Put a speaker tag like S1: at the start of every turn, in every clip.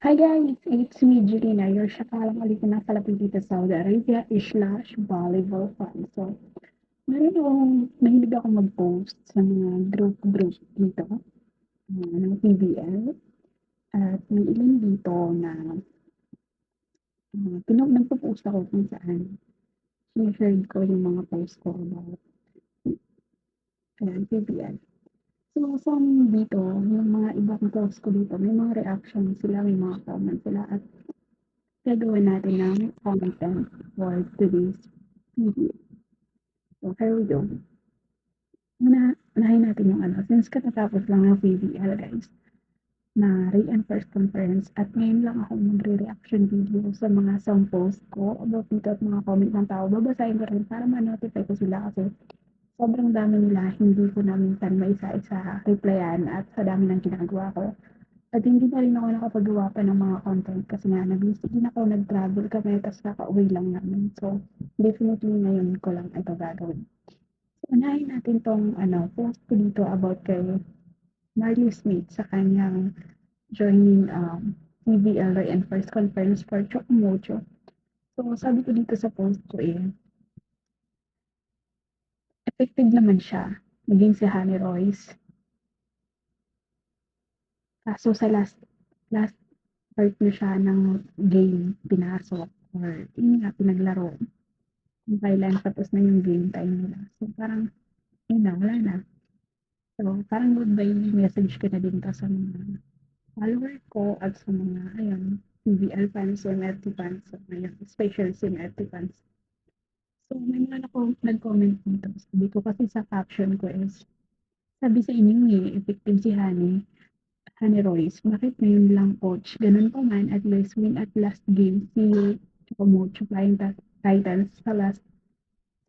S1: Hi guys, it's me, Julina, your shakalang ulit na kalapit dito sa Saudi Arabia slash volleyball fan. So, ngayon mahilig ako mag-post sa mga group dito ng PBL at may ilan dito na nagpo-post ako kung saan sinishare ko yung mga post ko about PBL. So, some dito, yung mga ibang post ko dito, may mga reaction sila, may mga comment sila at gagawin natin ng content for today's video. So, here we go. Unahin natin yung since katatapos lang ng PBL guys, na re-enforce conference at ngayon lang ako magre-reaction video sa mga some post ko about dito at mga comment ng tao. Babasahin ko rin para ma-notify ko sila kasi sobrang dami nila, hindi ko na minsan maisa-isa replyan at sa dami ng ginagawa ko. At hindi na rin ako nakapagawa pa ng mga content kasi nga nag-busy din ako, nag-travel kami, tapos kakauwi lang namin. So, definitely ngayon ko lang ito gagawin. Unahin natin 'tong post ko dito about kay Marley Smith sa kanyang joining PBL and first conference for Chocomocho. So, sabi ko dito sa post ko effective naman siya maging si Honey Royce. Kaso sa last part na siya ng game pinasok or yun nga pinaglaro kung kailan tapos na yung game time nila. So, parang yun na, wala na. So, parang goodbye message ko na din to sa mga follower ko at sa mga, ayun, PBL fans, MFT fans, so, ayun, especially sa MFT fans. So, may mga nag-comment dito. Sabi ko kasi sa caption ko sabi sa inyo effective si Honey Royce, bakit ngayon lang coach? Ganun pa man, at least win at last game si Chocomocho Flying Titans sa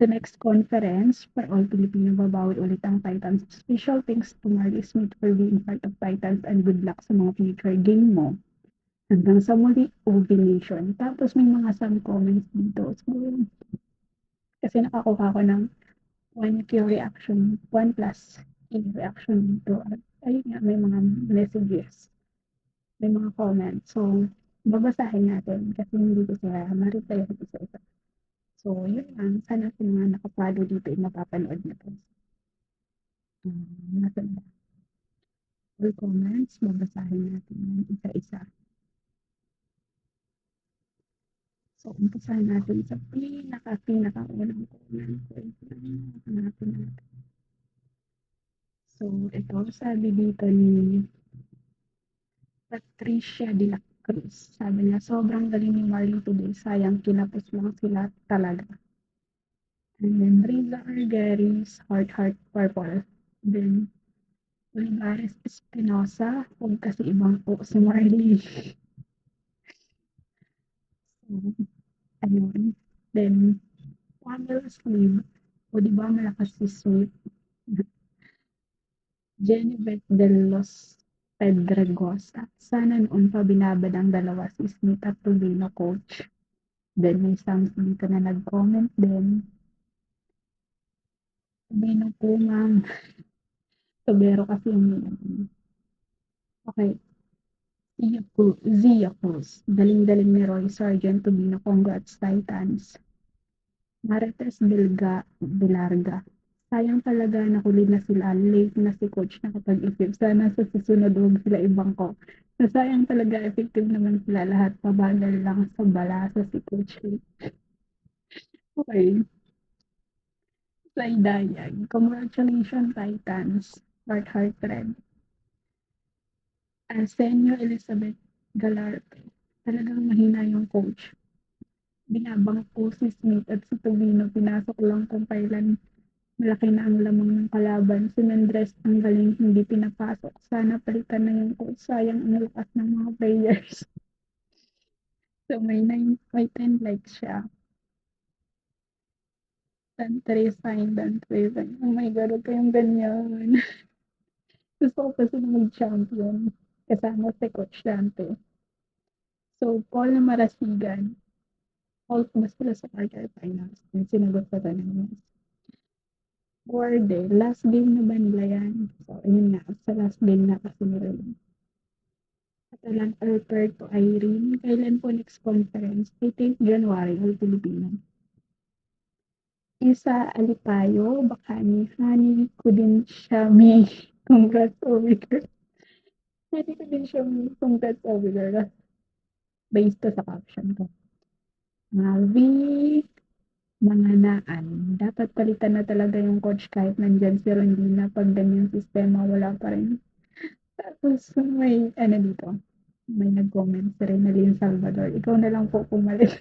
S1: next conference for all Filipino babawi ulit ang Titans. Special thanks to Marley Smith for being part of Titans and good luck sa mga future game mo. Hanggang sa muli, OV Nation. Tapos may mga some comments dito. So, kasi nakakuha ko ng 1K reaction, 1 plus K reaction dito. At ayun nga, may mga messages, may mga comments. So, babasahin natin kasi hindi ko sila ma-reply ko isa-isa. So, yun lang. Sana sa mga nakapalo dito ay mapapanood na to. Nasa na. All comments, babasahin natin yan isa-isa. So, umpisahan natin sa pinaka-unang comment. Hanapin natin. So, ito, sabi dito ni Patricia de la Cruz. Sabi niya, sobrang galing ni Marley today. Sayang, kinapos lang sila talaga. And then, Riza Argaris, Heart Purple. Then, Olivares Espinosa, huwag kasi ibang po si Marley. So, ayun. Then, Pamela Sleeve, o di ba malakas si Smith? Jennifer de los Pedregosa. Sana noon pa binabad ang dalawa si Smith at Tolino coach. Then may Sam dito na nag-comment din. Tolino po ma'am. Sobero kasi yung okay. Zia Cruz. Daling-daling ni Roy Sargent Tolino. Congrats Titans. Marites Bilarga. Sayang talaga nahuli na sila, late na si coach nakapag-isip. Sana sa susunod huwag sila ibang ko. Sayang talaga, effective naman sila lahat. Pabagal lang sa balasa si coach. Okay. Saydayag. Congratulations, Titans. Heart red. Arsenio Elizabeth Galarte. Talagang mahina yung coach. Binabang po si Smith at si Tobino. Pinasok lang kung kailan malaki na ang lamang ng kalaban. Si Mendres ang galing hindi pinapasok. Sana palitan na yung coach. Sayang ang lakas ng mga players. So may 10 likes siya. Dan Tresign. Oh my God, huwag kayong ganyan. Gusto ko kasi na mag-champion. Kasama si Coach Dante. So, Paul na Marasigan. Paul, mas pala sa quarter finals. Yung sinagot sa tanong mo. Worde, last game na ba nila yan? So, ayun nga. Sa last game na kasi nila yun. Catalan Alberto Irene, kailan po next conference? I think January all Filipino. Isa Alipayo, baka ni Hani ko din siya may congrats Omicron. Hani ko din siya may congrats Omicron. Based to sa caption ko. Mavi, mga naan. Dapat palitan na talaga yung coach kahit nandyan si Rondina. Pag ganyang sistema, wala pa rin. Tapos may ano dito, may nag-comment si Renalyn Salvador. Ikaw na lang po pumalit.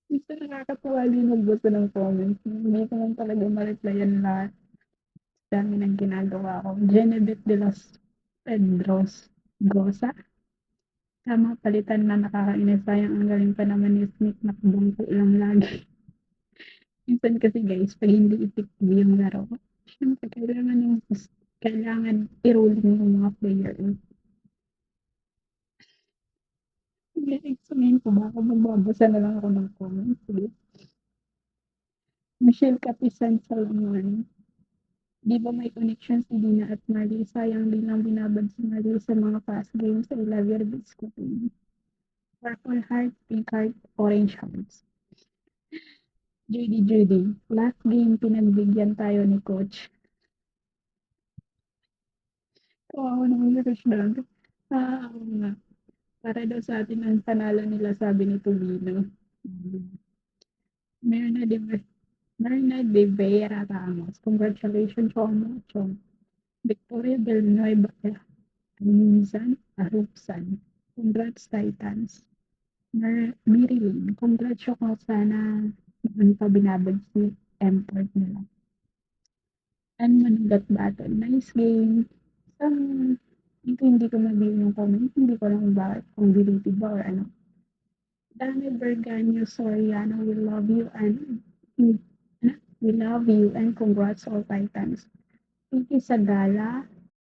S1: Gusto nakakatuwa din magbasa ng comments. Hindi ko lang talaga ma-replyan lahat. Dami ng ginagawa ko. Genevieve de los Pedros Gosa. Tama, palitan na nakakainis. Sayang ang galing pa naman ni Sneak. Nakabangko lang lagi. Minsan kasi guys, pag hindi effective yung laro, syempre kailangan i-rolling yung mga player. Sige, explain ko ba? Kung magbabasa na lang ako ng comments. Sige. Michelle Capisan Salaman. Di ba may connection si Dina at Marley? Sayang din lang binabad si Marley sa mga fast games. I love your biscuiting. Purple heart, pink heart, orange hearts. Judy. Last game, pinagbigyan tayo ni coach. Kawawa naman si coach doon. Oo nga. Para daw sa atin ang panalo nila, sabi ni Tolino. Merna de, Merna de Vera Ramos. Congratulations so much. Victoria Villanueva Minsan Arupsan. Congrats Titans. Marilyn. Congrats ko sana noon pa binabad si Emport nila. And Manugat Battle. Nice game. Hindi ko mabili yung comment. Hindi ko lang ba kung deleted ba or ano. Daniel Berganio Soriano, we love you and we love you and congrats all Titans. Pinky Sagala,